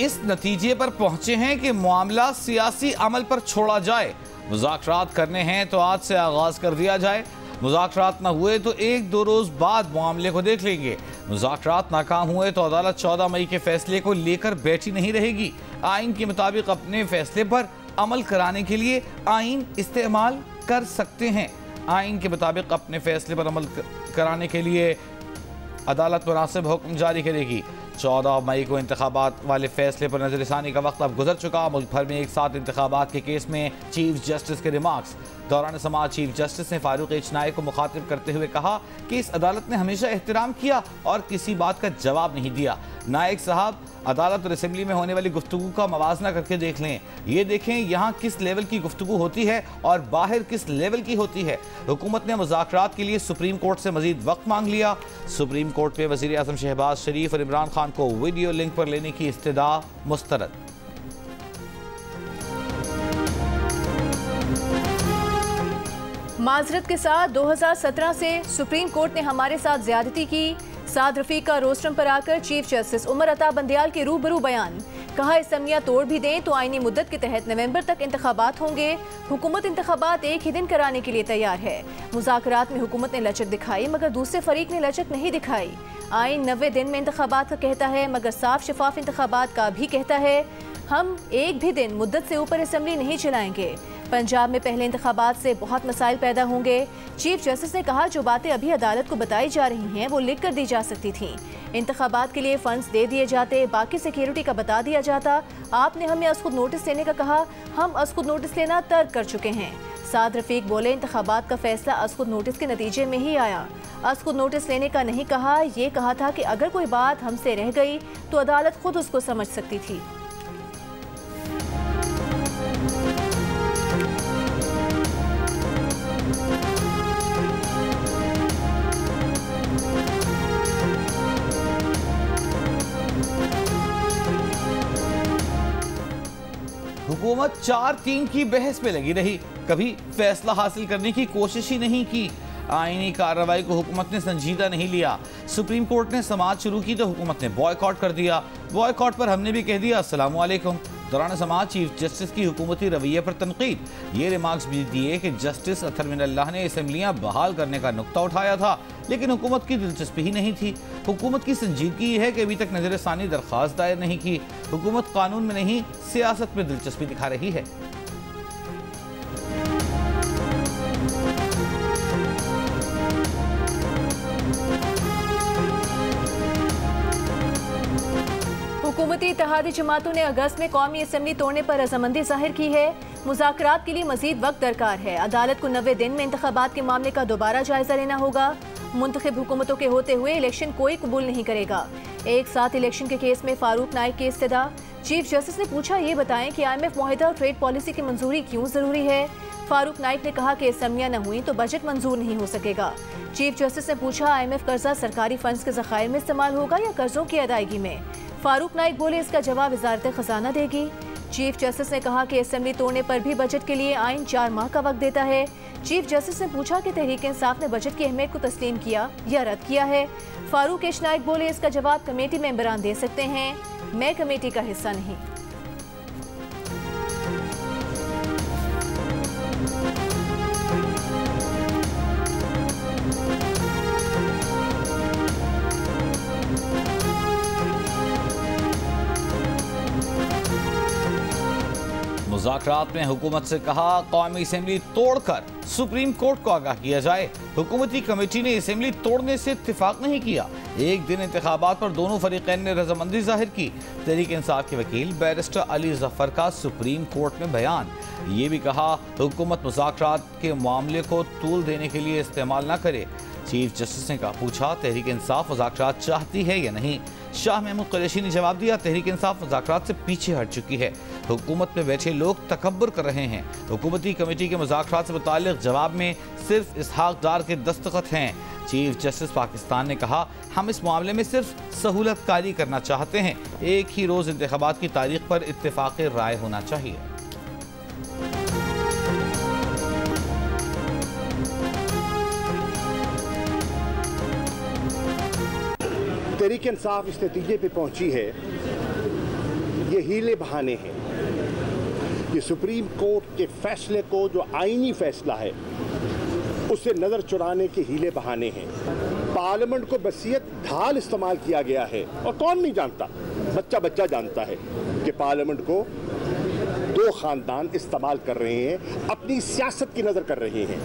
इस नतीजे पर पहुंचे हैं कि मामला सियासी अमल पर छोड़ा जाए। मुज़ाकरात करने हैं तो आज से आगाज कर दिया जाए। मुज़ाकरात न हुए तो 1-2 रोज बाद मामले को देख लेंगे। मुज़ाकरात नाकाम हुए तो अदालत 14 मई के फैसले को लेकर बैठी नहीं रहेगी। आइन के मुताबिक अपने फैसले पर अमल कराने के लिए आइन इस्तेमाल कर सकते हैं। आइन के मुताबिक अपने फैसले पर अमल कराने के लिए अदालत मुनासिब हुक्म जारी करेगी। 14 मई को इंतखाबात वाले फैसले पर नजरसानी का वक्त अब गुजर चुका। मुल्क भर में एक साथ इंतखाबात के केस में चीफ जस्टिस के रिमार्क्स। दौरान समाज चीफ जस्टिस ने फारूक एच नाइक को मुखातिब करते हुए कहा कि इस अदालत ने हमेशा एहतराम किया और किसी बात का जवाब नहीं दिया। नाइक साहब, अदालत और असेंबली में होने वाली गुफ्तगू का मवाजना करके देख लें। ये देखें यहाँ किस लेवल की गुफ्तगू होती है और बाहर किस लेवल की होती है। हुकूमत ने मुज़ाकरात के लिए सुप्रीम कोर्ट से मजीद वक्त मांग लिया। सुप्रीम कोर्ट में वज़ीर आज़म शहबाज शरीफ और इमरान खान को वीडियो लिंक पर लेने की इस्तदा मुस्तरद। माजरत के साथ 2017 से सुप्रीम कोर्ट ने हमारे साथ ज्यादती की। साद रफीक का रोस्टम पर आकर चीफ जस्टिस उमर अता बंदयाल के रूबरू बयान। कहा असम्बलियां तोड़ भी दें तो आईनी मुद्दत के तहत नवंबर तक इंतखाबात होंगे। हुकूमत इंतखाबात एक ही दिन कराने के लिए तैयार है। मुज़ाकरात में हुकूमत ने लचक दिखाई मगर दूसरे फरीक ने लचक नहीं दिखाई। आइन 90 दिन में इंतखाबात का कहता है मगर साफ शफाफ इंतखाबात का भी कहता है। हम एक भी दिन मुद्दत से ऊपर असम्बली नहीं चलाएंगे। पंजाब में पहले इंतखाबात से बहुत मसाइल पैदा होंगे। चीफ जस्टिस ने कहा जो बातें अभी अदालत को बताई जा रही हैं वो लिख कर दी जा सकती थीं। इंतखाबात के लिए फंड्स दे दिए जाते, बाकी सिक्योरिटी का बता दिया जाता। आपने हमें अज़खुद नोटिस लेने का कहा, हम अज़खुद नोटिस लेना तर्क कर चुके हैं। साद रफीक बोले इंतखाबात का फैसला अज़खुद नोटिस के नतीजे में ही आया। अज़खुद नोटिस लेने का नहीं कहा, ये कहा था कि अगर कोई बात हमसे रह गई तो अदालत खुद उसको समझ सकती थी। हुकूमत 4-3 की बहस में लगी रही, कभी फैसला हासिल करने की कोशिश ही नहीं की। आईनी कार्रवाई को हुकूमत ने संजीदा नहीं लिया। सुप्रीम कोर्ट ने समाअत शुरू की तो हुकूमत ने बॉयकॉट कर दिया। बॉयकॉट पर हमने भी कह दिया अस्सलाम वालेकुम। दौरान समाअत चीफ जस्टिस की हुकूमती रवैये पर तनकीद। ये रिमार्क्स भी दिए कि जस्टिस अतहर मिनल्लाह ने असम्बलियां बहाल करने का नुक्ता उठाया था लेकिन हुकूमत की दिलचस्पी ही नहीं थी। हुकूमत की संजीदगी है कि अभी तक नजरसानी दरख्वास्त दायर नहीं की। हुकूमत कानून में नहीं सियासत में दिलचस्पी दिखा रही है। हुकूमती इत्तेहादी जमातों ने अगस्त में कौमी असम्बली तोड़ने पर रजामंदी जाहिर की है। मुज़ाकरात के लिए मजीद वक्त दरकार है। अदालत को 90 दिन में इंतखाबात के मामले का दोबारा जायजा लेना होगा। मुंतखब हुकूमतों के होते हुए इलेक्शन कोई कबूल नहीं करेगा। एक साथ इलेक्शन के केस में फारूक नाइक की इस्तदा। चीफ जस्टिस ने पूछा ये बताएं कि IMF मुआहिदा ट्रेड पॉलिसी की मंजूरी क्यों जरूरी है। फारूक नाइक ने कहा कि असम्बलियां न हुई तो बजट मंजूर नहीं हो सकेगा। चीफ जस्टिस ने पूछा IMF कर्जा सरकारी फंड्स के ज़खायर में इस्तेमाल होगा या कर्जों की अदायगी में। फारूक नाइक बोले इसका जवाब वजारत खजाना देगी। चीफ जस्टिस ने कहा कि असेंबली तोड़ने पर भी बजट के लिए आइन 4 माह का वक्त देता है। चीफ जस्टिस ने पूछा कि तहरीक इंसाफ ने बजट की अहमियत को तस्लीम किया या रद्द किया है। फारूक एच नाइक बोले इसका जवाब कमेटी मेंबरान दे सकते हैं, मैं कमेटी का हिस्सा नहीं। मुज़ाकरात में हुकूमत से कहा कौमी असेंबली तोड़कर सुप्रीम कोर्ट को आगाह किया जाए। हुकूमती कमेटी ने असेंबली तोड़ने से इत्तेफाक नहीं किया। एक दिन इंतखाबात पर दोनों फरीकैन ने रजामंदी जाहिर की। तहरीक इंसाफ के वकील बैरिस्टर अली जफर का सुप्रीम कोर्ट में बयान। ये भी कहा हुकूमत मुज़ाकरात के मामले को तूल देने के लिए इस्तेमाल न करे। चीफ जस्टिस ने कहा पूछा तहरीक इंसाफ मुज़ाकरात चाहती है या नहीं। शाह महमूद कुरैशी ने जवाब दिया तहरीक इंसाफ मुज़ाकरात से पीछे हट चुकी है। हुकूमत में बैठे लोग तकब्बुर कर रहे हैं। हुकूमती कमेटी के मुज़ाकरात से मुताल्लिक़ जवाब में सिर्फ इसहाक डार के दस्तखत हैं। चीफ जस्टिस पाकिस्तान ने कहा हम इस मामले में सिर्फ सहूलत कारी करना चाहते हैं। एक ही रोज़ इंतखाबात की तारीख पर इत्तेफाक़ राय होना चाहिए। तहरीक इंसाफ इस नतीजे पे पहुंची है ये हीले बहाने हैं। ये सुप्रीम कोर्ट के फैसले को, जो आईनी फैसला है, उससे नजर चुराने के हीले बहाने हैं। पार्लियामेंट को बसियत ढाल इस्तेमाल किया गया है और कौन नहीं जानता, बच्चा बच्चा जानता है कि पार्लियामेंट को दो खानदान इस्तेमाल कर रहे हैं, अपनी सियासत की नजर कर रहे हैं।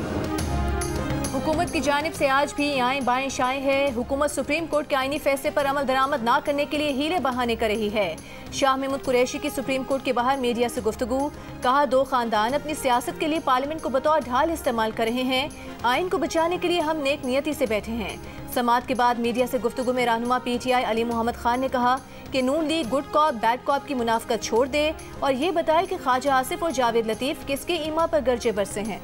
हुकूमत की जानिब से आज भी आएं बाएं शाएं है। हुकूमत सुप्रीम कोर्ट के आईनी फैसले पर अमल दरामद ना करने के लिए हीले बहाने कर रही है। शाह महमूद कुरैशी की सुप्रीम कोर्ट के बाहर मीडिया से गुफ्तगू, कहा दो खानदान अपनी सियासत के लिए पार्लियामेंट को बतौर ढाल इस्तेमाल कर रहे हैं। आइन को बचाने के लिए हम नेक नियति से बैठे हैं। समाअत के बाद मीडिया से गुफ्तगू में रहनुमा PTI अली मोहम्मद खान ने कहा कि Noon League good cop bad cop की मुनाफकत छोड़ दे और ये बताए कि ख्वाजा आसिफ और जावेद लतीफ किसके ईमा पर गर्जे बरसे हैं।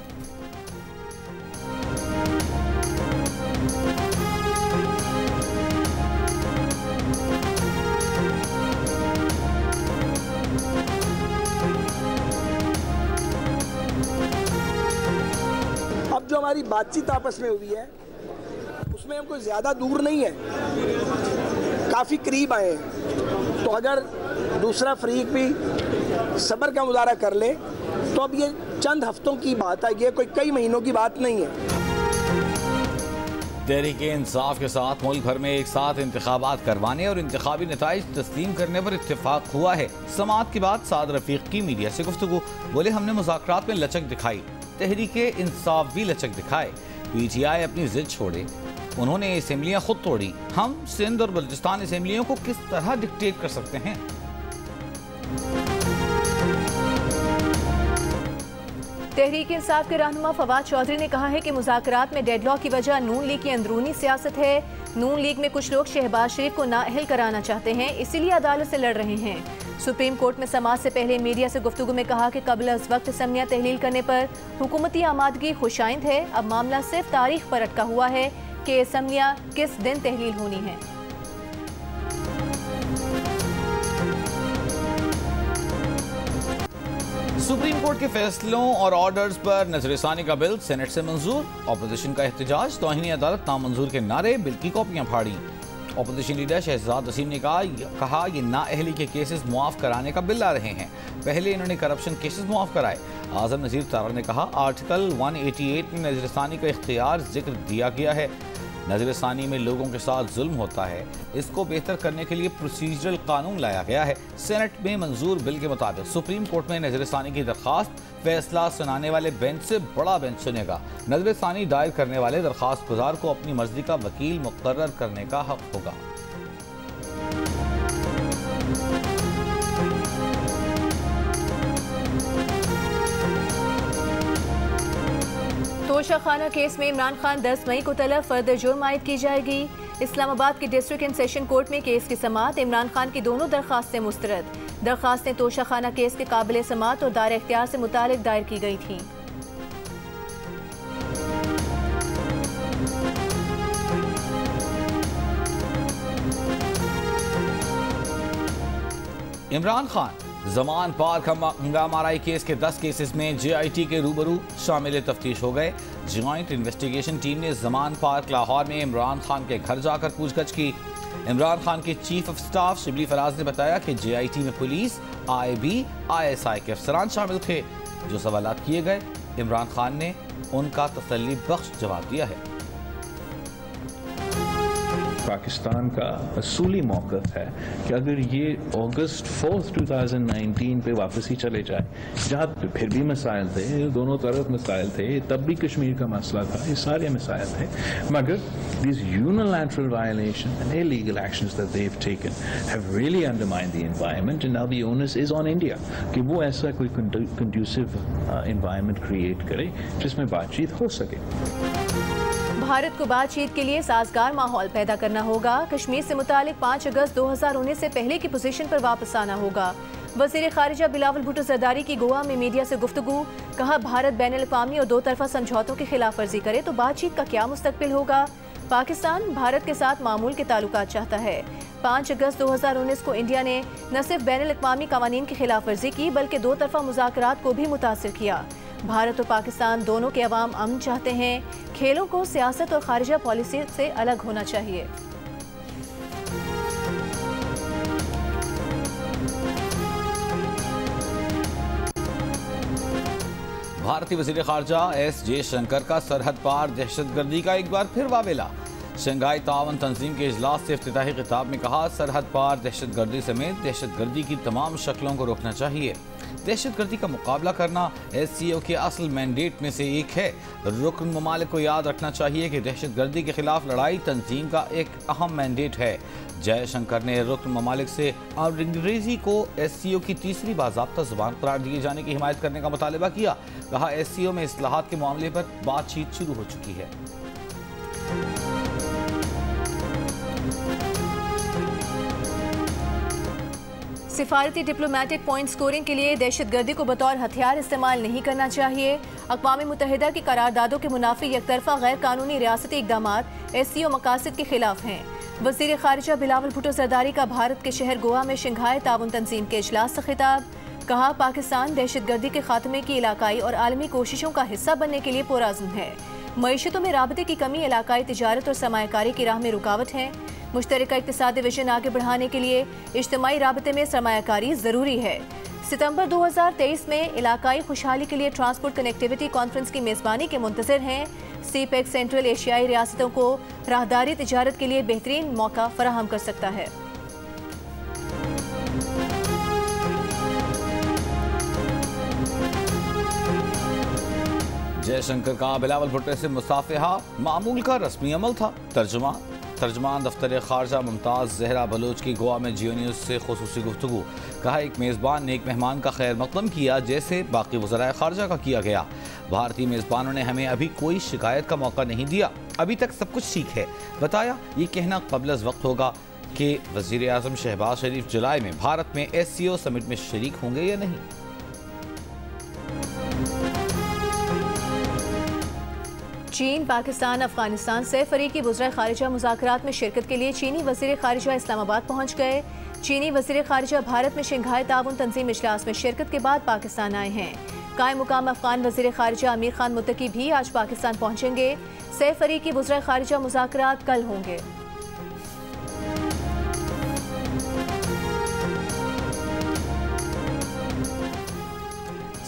अब जो हमारी बातचीत आपस में हुई है उसमें हम कोई ज़्यादा दूर नहीं है, काफ़ी करीब आए हैं। तो अगर दूसरा फरीक भी सब्र का मुजाहरा कर ले तो अब ये चंद हफ्तों की बात है, ये कोई कई महीनों की बात नहीं है। तहरीक-ए-इंसाफ के साथ मुल्क भर में एक साथ इंतखाबात करवाने और इंतखाबी नताइज तस्लीम करने पर इत्तेफाक हुआ है। समाअत के बाद साद रफीक की मीडिया से गुफ्तगू, बोले हमने मुज़ाकरात में लचक दिखाई, तहरीक-ए-इंसाफ भी लचक दिखाए। PTI अपनी जिद छोड़े, उन्होंने असेंबलियां खुद तोड़ी, हम सिंध और बलूचिस्तान असेंबलियों को किस तरह डिक्टेट कर सकते हैं। तहरीक इंसाफ के रहनुमा फवाद चौधरी ने कहा है कि मुज़ाकरात में डेडलॉक की वजह नून लीग की अंदरूनी सियासत है। नून लीग में कुछ लोग शहबाज शरीफ को नाअहल कराना चाहते हैं, इसीलिए अदालत से लड़ रहे हैं। सुप्रीम कोर्ट में समाअत से पहले मीडिया से गुफ्तगू में कहा कि कबल अज़ वक्त असम्बलियां तहलील करने पर हुकूमती आमादगी खुशाइंद है। अब मामला सिर्फ तारीख पर अटका हुआ है कि असम्बलियां किस दिन तहलील होनी है। सुप्रीम कोर्ट के फैसलों और ऑर्डर्स पर नजरसानी का बिल सेनेट से मंजूर। ऑपोजिशन का एहतजाज, तौहीन अदालत नामंजूर के नारे, बिल की कॉपियां फाड़ी। ऑपोजिशन लीडर शहजाद वसीम ने कहा ये नाअहली के केसेस मुआफ कराने का बिल ला रहे हैं, पहले इन्होंने करप्शन केसेस मुआफ कराए। आजम नज़ीर तारा ने कहा आर्टिकल 188 में नजरसानी का इख्तियार जिक्र दिया गया है। नजरसानी में लोगों के साथ जुल्म होता है, इसको बेहतर करने के लिए प्रोसीजरल कानून लाया गया है। सेनेट में मंजूर बिल के मुताबिक सुप्रीम कोर्ट में नजरसानी की दरखास्त फैसला सुनाने वाले बेंच से बड़ा बेंच सुनेगा। नजरसानी दायर करने वाले दरखास्त गुजार को अपनी मर्जी का वकील मुकर्रर करने का हक होगा। तोशा खाना केस में इमरान खान 10 मई को तलब फर्दर जुर्म आयद की जाएगी। इस्लामाबाद के डिस्ट्रिक्ट एंड सेशन कोर्ट में केस की समाअत, इमरान खान की दोनों दरखास्तें मुस्तरद। दरखास्तें तोशा खाना केस के काबिल समाअत और दायर इख्तियार से मुतालिक दायर की गई थी। इमरान खान जमान पार्क हंगामाराई केस के 10 केसेस में JIT के रूबरू शामिल तफ्तीश हो गए। जॉइंट इन्वेस्टिगेशन टीम ने जमान पार्क लाहौर में इमरान खान के घर जाकर पूछताछ की। इमरान खान के chief of staff Shibli Faraz ने बताया कि JIT में पुलिस, IB, ISI के अफसरान शामिल थे। जो सवालात किए गए, इमरान खान ने उनका तसल्ली बख्श जवाब दिया है। पाकिस्तान का असूली मौक़िफ़ है कि अगर ये अगस्त 4, 2019 पे वापस ही चले जाए, जहाँ फिर भी मसाइल थे, दोनों तरफ मसाइल थे, तब भी कश्मीर का मसला था, ये सारे मसाइल थे, मगर these unilateral violations and illegal actions that they've taken have really undermined the environment, and now the onus is on India कि वो ऐसा कोई conducive environment create करे जिसमें बातचीत हो सके। भारत को बातचीत के लिए साजगार माहौल पैदा करना होगा। कश्मीर से मुतालिक 5 अगस्त 2019 से पहले की पोजीशन पर वापस आना होगा। वज़ीर खारिजा बिलावल भुट्टो ज़रदारी की गोवा में मीडिया से गुफ्तगू, कहा भारत बैनुल-अक़वामी और दो तरफा समझौतों की खिलाफ वर्जी करे तो बातचीत का क्या मुस्तकबिल होगा। पाकिस्तान भारत के साथ मामूल के ताल्लुकात चाहता है। 5 अगस्त 2019 को इंडिया ने न सिर्फ बैनुल-अक़वामी क़वानीन की खिलाफ वर्जी की बल्कि दो तरफा मुज़ाकरात को भी मुतासिर किया। भारत और पाकिस्तान दोनों के अवाम अमन चाहते हैं। खेलों को सियासत और खारिजा पॉलिसी से अलग होना चाहिए। भारतीय वज़ीर ख़ारजा एस जयशंकर का सरहद पार दहशतगर्दी का एक बार फिर वावेला। शंघाई तावन तंजीम के इजलास से इफ्तिताही खिताब में कहा, सरहद पार दहशतगर्दी समेत दहशतगर्दी की तमाम शक्लों को रोकना चाहिए। दहशतगर्दी का मुकाबला करना SCO के असल मैंडेट में से एक है। रुकन ममालिक को याद रखना चाहिए कि दहशतगर्दी के खिलाफ लड़ाई तंजीम का एक अहम मैंडेट है। जयशंकर ने रुकन ममालिक से अंग्रेजी को SCO की तीसरी बाज़ाब्ता ज़ुबान करार दिए जाने की हिमायत करने का मुतालबा किया। कहा, SCO में इस्लाहात के मामले पर बातचीत शुरू हो चुकी है। सिफारती डिप्लोमेटिक पॉइंट स्कोरिंग के लिए दहशतगर्दी को बतौर हथियार इस्तेमाल नहीं करना चाहिए। अक़वाम मुत्तहिदा की करारदादों के मुनाफी यकतरफा गैर कानूनी रियासती इक़दामात SCO मकासद के खिलाफ हैं। वज़ीर ख़ारिजा बिलावल भुट्टो ज़रदारी का भारत के शहर गोवा में शंघाई ताउन तंजीम के इजलास से खिताब। कहा, पाकिस्तान दहशतगर्दी के खात्मे की इलाकाई और आलमी कोशिशों का हिस्सा बनने के लिए पुरअज़्म है। मईशतों में राबते की कमी इलाकाई तिजारत और सरमायाकारी की राह में रुकावट है। मुश्तरका इक़्तिसादी विजन आगे बढ़ाने के लिए इज्तिमाई राबते में सरमायाकारी ज़रूरी है। सितंबर 2023 में इलाकाई खुशहाली के लिए ट्रांसपोर्ट कनेक्टिविटी कॉन्फ्रेंस की मेज़बानी के मुंतज़िर हैं। CPEC सेंट्रल एशियाई रियासतों को राहदारी तिजारत के लिए बेहतरीन मौका फराहम कर सकता है। जयशंकर का बिलावल भुट्टो से मुसाफिहा मामूल का रस्मी अमल था। तर्जमान दफ्तर ख़ारजा मुमताज़ ज़हरा बलोच की गोवा में जियो न्यूज़ से खुसूसी गुफ्तगू। कहा, एक मेज़बान ने एक मेहमान का खैर मक़दम किया जैसे बाकी वज़राए ख़ारजा का किया गया। भारतीय मेज़बानों ने हमें अभी कोई शिकायत का मौका नहीं दिया। अभी तक सब कुछ ठीक है। बताया, ये कहना क़ब्ल वक्त होगा कि वज़ीर आज़म शहबाज शरीफ जुलाई में भारत में SCO समिट में शरीक होंगे या नहीं। चीन, पाकिस्तान, अफगानिस्तान से फरीकी वज़ीर ख़ारिजा मुज़ाकरात में शिरकत के लिए चीनी वज़ीर ख़ारिजा इस्लामाबाद पहुँच गए। चीनी वज़ीर ख़ारिजा भारत में शंघाई ताउन तंजीम इजलास में शिरकत के बाद पाकिस्तान आए हैं। कायम मुकाम अफ़गान वज़ीर ख़ारिजा अमीर खान मुत्तकी भी आज पाकिस्तान पहुँचेंगे। से फरीकी वज़ीर ख़ारिजा मुज़ाकरात कल होंगे।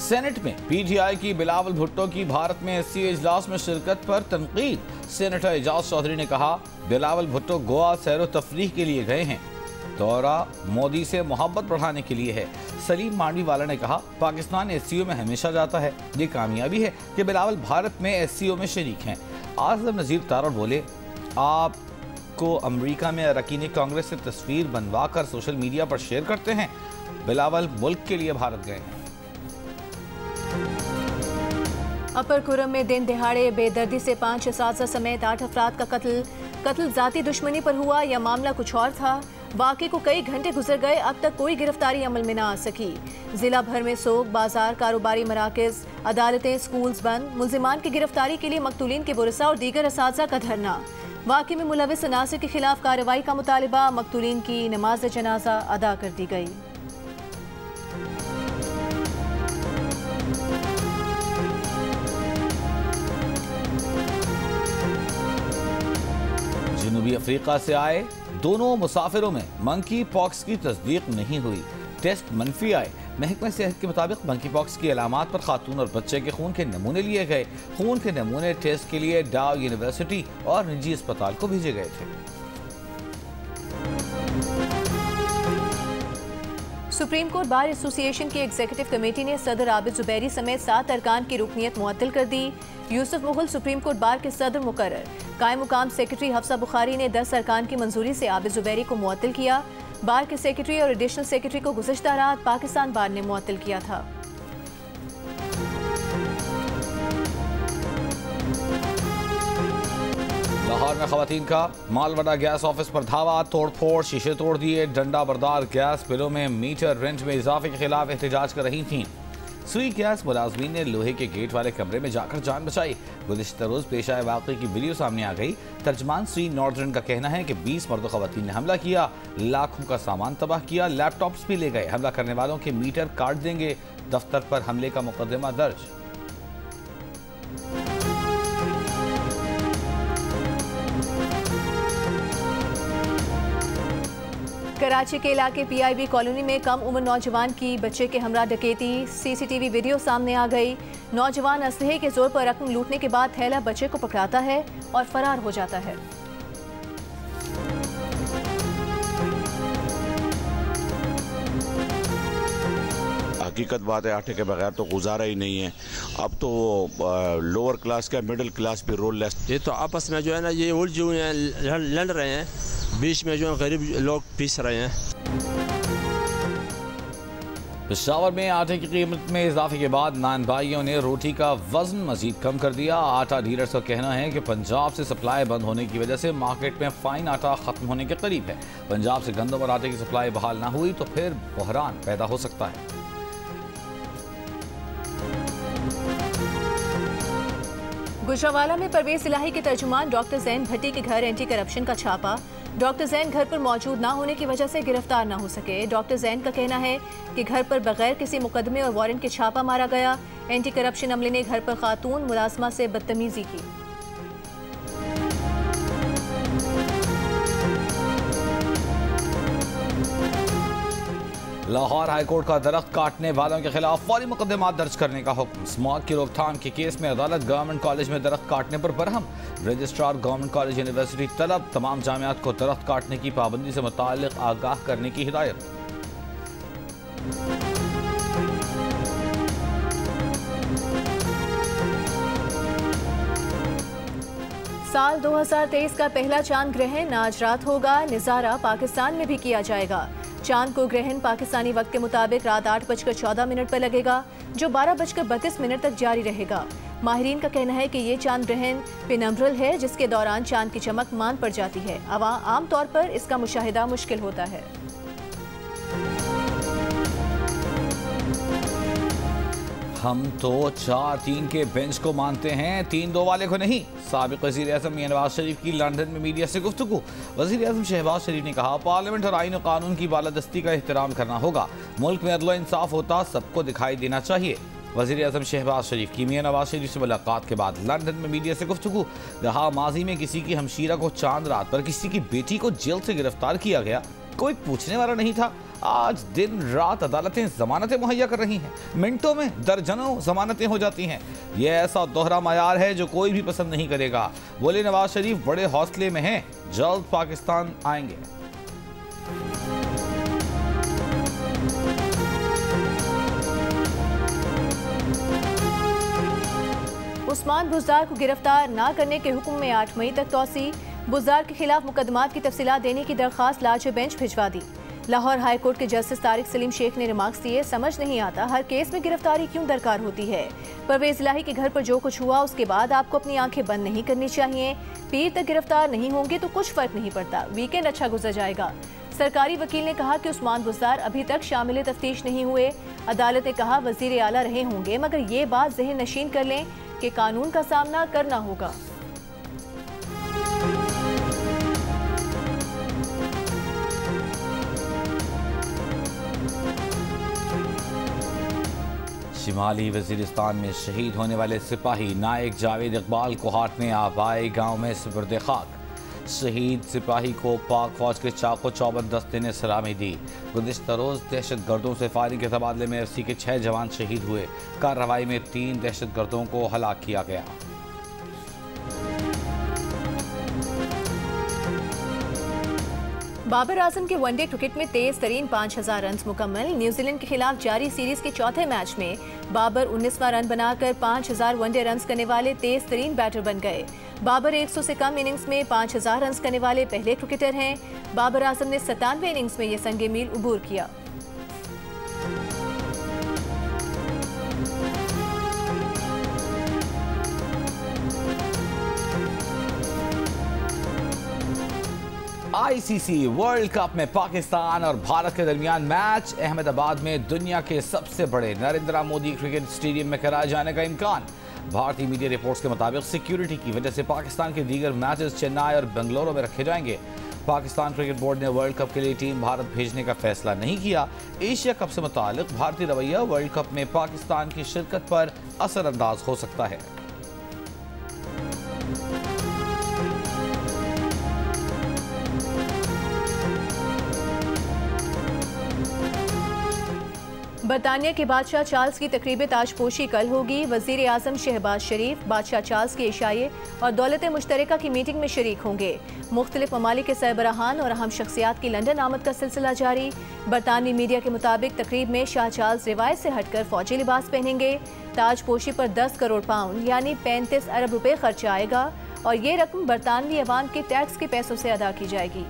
सेनेट में PTI की बिलावल भुट्टो की भारत में SCO इजलास में शिरकत पर तनकीद। सेनेटर एजाज चौधरी ने कहा, बिलावल भुट्टो गोवा सैर तफरीह के लिए गए हैं, दौरा मोदी से मोहब्बत बढ़ाने के लिए है। सलीम मांडवीवाला ने कहा, पाकिस्तान SCO में हमेशा जाता है, ये कामयाबी है कि बिलावल भारत में SCO में शरीक हैं। आज़म नज़ीर तारड़ बोले, आपको अमरीका में अरकान कांग्रेस से तस्वीर बनवा कर सोशल मीडिया पर शेयर करते हैं। बिलावल मुल्क के लिए भारत गए हैं। अपर कुरम में दिन दिहाड़े बेदर्दी से 5 असातिज़ा समेत 8 अफराद का कत्ल ज़ाती दुश्मनी पर हुआ या मामला कुछ और था। वाक़े को कई घंटे गुजर गए, अब तक कोई गिरफ्तारी अमल में न आ सकी। जिला भर में सोग, बाजार, कारोबारी मराकज़, अदालतें, स्कूल्स बंद। मुल्ज़िमान की गिरफ्तारी के लिए मकतूलीन के वरसा और दीगर असातिज़ा का धरना। वाक़े में मुलविस अनासिर के खिलाफ कार्रवाई का मुतालिबा। मकतूलीन की नमाज जनाजा अदा कर दी गई। जनूबी अफ्रीका से आए दोनों मुसाफिरों में मंकी पॉक्स की तस्दीक नहीं हुई। टेस्ट मनफी आए। महकमा सेहत के मुताबिक मंकी पॉक्स की अलामात पर खातून और बच्चे के खून के नमूने लिए गए। खून के नमूने टेस्ट के लिए डाव यूनिवर्सिटी और निजी अस्पताल को भेजे गए थे। सुप्रीम कोर्ट बार एसोसिएशन की एग्जीक्यूटिव कमेटी ने सदर आबिद जुबैरी समेत 7 अरकान की रुकनियत मुअत्तल कर दी। Yusuf Mughal supreme court bar के सदर मुकर्रर। कायम मुकाम सेक्रेटरी हफ्सा बुखारी ने 10 अरकान की मंजूरी से आबिद जुबैरी को मुअत्तल किया। बार के सेक्रेटरी और एडिशनल सेक्रेटरी को गुज़श्ता रात पाकिस्तान बार ने मुअत्तल किया था। लाहौर में खवातीन का मालवडा गैस ऑफिस पर धावा, तोड़फोड़, शीशे तोड़ दिए। डंडा बरदार गैस बिलों में मीटर रेंट में इजाफे के खिलाफ एहतजाज कर रही थीं। सुई गैस मुलाजमीन ने लोहे के गेट वाले कमरे में जाकर जान बचाई। गुज़िश्ता रोज पेश आए वाक़े की वीडियो सामने आ गई। तर्जमान सुई नॉर्दर्न का कहना है कि 20 मर्द खवातीन ने हमला किया, लाखों का सामान तबाह किया, लैपटॉप्स भी ले गए। हमला करने वालों के मीटर काट देंगे। दफ्तर पर हमले का मुकदमा दर्ज। कराची के इलाके PIB कॉलोनी में कम उम्र नौजवान की बच्चे के हमरा डकैती। CCTV वीडियो सामने आ गई। नौजवान असलहे के जोर पर रकम लूटने के बाद थैला बच्चे को पकड़ाता है और फरार हो जाता है। हकीकत बात है, आटे के बगैर तो गुजारा ही नहीं है। अब तो लोअर क्लास का मिडिल क्लास भी रोल लेस। ये तो आपस में जो है ना, ये उलझे हुए हैं, लड़ रहे हैं, बीच में जो है गरीब लोग पीस रहे हैं। पेशावर में आटे की कीमत में इजाफे के बाद नान भाइयों ने रोटी का वजन मजीद कम कर दिया। आटा डीलर्स का कहना है कि पंजाब से सप्लाई बंद होने की वजह से मार्केट में फाइन आटा खत्म होने के करीब है। पंजाब से गंदम और आटे की सप्लाई बहाल ना हुई तो फिर बहरान पैदा हो सकता है। गुजरावाला में परवेज इलाही के तर्जुमान डॉक्टर जैन भट्टी के घर एंटी करप्शन का छापा। डॉक्टर जैन घर पर मौजूद ना होने की वजह से गिरफ्तार ना हो सके। डॉक्टर जैन का कहना है कि घर पर बगैर किसी मुकदमे और वारंट के छापा मारा गया। एंटी करप्शन अमले ने घर पर खातून मुलाजमा से बदतमीजी की। लाहौर हाईकोर्ट का दरख्त काटने वालों के खिलाफ फौरी मुकदमा दर्ज करने का हुक्म। स्मॉग की रोकथाम के केस में अदालत गवर्नमेंट कॉलेज में दरख्त काटने पर Barham. Registrar government college university तलब, तमाम जामियात को दरख्त काटने की पाबंदी से मुताल्लिक आगाह करने की हिदायत। साल 2023 का पहला चांद ग्रहण आज रात होगा। नज़ारा पाकिस्तान में भी किया जाएगा। चांद को ग्रहण पाकिस्तानी वक्त के मुताबिक रात 8:14 पर लगेगा, जो 12:32 तक जारी रहेगा। माहिरीन का कहना है कि ये चांद ग्रहण पेनम्ब्रल है, जिसके दौरान चांद की चमक मान पड़ जाती है। आम तौर पर इसका मुशाहिदा मुश्किल होता है। हम तो 4-3 के बेंच को मानते हैं, 3-2 वाले को नहीं। साबिक वज़ीर आज़म मियां नवाज शरीफ की लंदन में मीडिया से गुफ्तगू। वज़ीर आज़म शहबाज शरीफ ने कहा, पार्लियामेंट और आईन और कानून की बालादस्ती का एहतराम करना होगा। मुल्क में अदल व इंसाफ होता सबको दिखाई देना चाहिए। वज़ीर आज़म शहबाज शरीफ की मियां नवाज शरीफ से मुलाकात के बाद लंदन में मीडिया से गुफ्तगू। कहा, माजी में किसी की हमशीरा को चांद रात पर किसी की बेटी को जेल से गिरफ्तार किया गया, कोई पूछने वाला नहीं था। आज दिन रात अदालतें जमानतें मुहैया कर रही हैं, मिनटों में दर्जनों जमानतें हो जाती हैं। यह ऐसा दोहरा मायार है जो कोई भी पसंद नहीं करेगा। बोले नवाज शरीफ बड़े हौसले में हैं, जल्द पाकिस्तान आएंगे। उस्मान बुज़दार को गिरफ्तार न करने के हुक्म में 8 मई तक तौसी। बुज़दार के खिलाफ मुकदमात की तफसीलात देने की दरख्वास्त लार्जर बेंच भिजवा दी। लाहौर हाई कोर्ट के जस्टिस तारिक सलीम शेख ने रिमार्क्स दिए, समझ नहीं आता हर केस में गिरफ्तारी क्यों दरकार होती है। परवेज इलाही के घर पर जो कुछ हुआ उसके बाद आपको अपनी आंखें बंद नहीं करनी चाहिए। पीर तक गिरफ्तार नहीं होंगे तो कुछ फर्क नहीं पड़ता, वीकेंड अच्छा गुजर जाएगा। सरकारी वकील ने कहा कि उस्मान बुज़दार अभी तक शामिल तफ्तीश नहीं हुए। अदालत ने कहा वजीर आला रहे होंगे, मगर ये बात ज़हन नशीन कर लें कि कानून का सामना करना होगा। शिमाली वजीरिस्तान में शहीद होने वाले सिपाही नायक जावेद इकबाल कोहाट ने आबाई गांव में सुपुर्द खाक। शहीद सिपाही को पाक फौज के चाको चौबंद दस्ते ने सलामी दी। गुज़िश्ता रोज़ दहशत गर्दों से फायरिंग के तबादले में एफसी के 6 जवान शहीद हुए। कार्रवाई में 3 दहशत गर्दों को हलाक किया गया। बाबर आजम के वनडे क्रिकेट में तेज तरीन 5000 रन मुकम्मल। न्यूजीलैंड के खिलाफ जारी सीरीज के चौथे मैच में बाबर 19वां रन बनाकर 5000 वनडे रन करने वाले तेज तरीन बैटर बन गए। बाबर 100 से कम इनिंग्स में 5000 रन करने वाले पहले क्रिकेटर हैं। बाबर आजम ने 97 इनिंग्स में ये संगे मील उबूर किया। आईसीसी वर्ल्ड कप में पाकिस्तान और भारत के दरमियान मैच अहमदाबाद में दुनिया के सबसे बड़े नरेंद्र मोदी क्रिकेट स्टेडियम में कराए जाने का इम्कान। भारतीय मीडिया रिपोर्ट्स के मुताबिक सिक्योरिटी की वजह से पाकिस्तान के दीगर मैचेस चेन्नई और बेंगलुरु में रखे जाएंगे। पाकिस्तान क्रिकेट बोर्ड ने वर्ल्ड कप के लिए टीम भारत भेजने का फैसला नहीं किया। एशिया कप से मुताल्लिक भारतीय रवैया वर्ल्ड कप में पाकिस्तान की शिरकत पर असरअंदाज हो सकता है। बरतानिया के बादशाह चार्ल्स की तकरीब ताजपोशी कल होगी। वज़ीर आज़म शहबाज शरीफ बादशाह चार्ल्स के इशाये और दौलत मुश्तरका की मीटिंग में शरीक होंगे। मुख्तलिफ ममालिक के सरबराहान और अहम शख्सियात की लंदन आमद का सिलसिला जारी। बरतानवी मीडिया के मुताबिक तकरीब में शाह चार्ल्स रिवायत से हटकर फौजी लिबास पहनेंगे। ताजपोशी पर 10 करोड़ पाउंड यानी 35 अरब रुपए खर्चा आएगा और ये रकम बरतानवी अवाम के टैक्स के पैसों से अदा की जाएगी।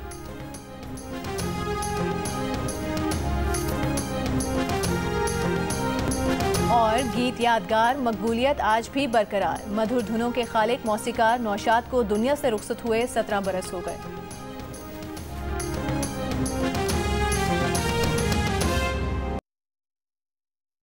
और गीत यादगार, मकबूलियत आज भी बरकरार। मधुर धुनों के खालिक मौसीकार नौशाद को दुनिया से रुखसत हुए 17 बरस हो गए।